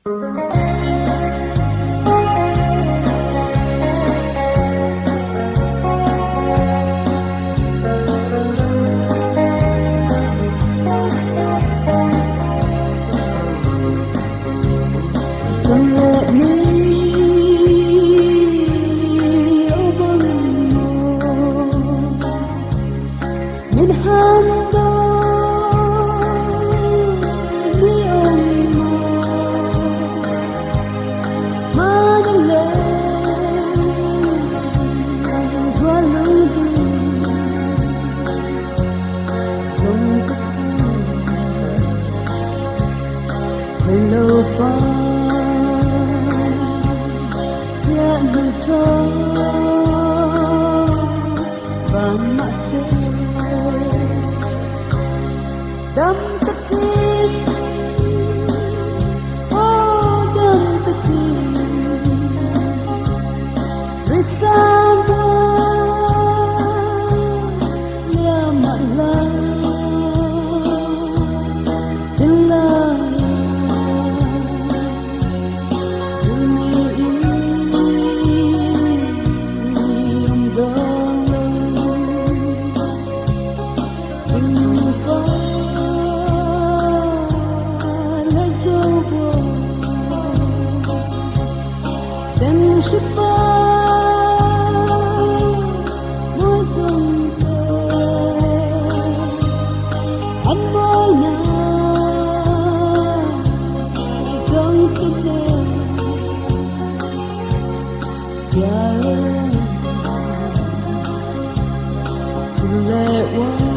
Lâu qua thianpa cho và mạ sẽ đâm tất kim đâm tất kim risamba ya mala Sen shipa mo song te an mo na song te ya to let one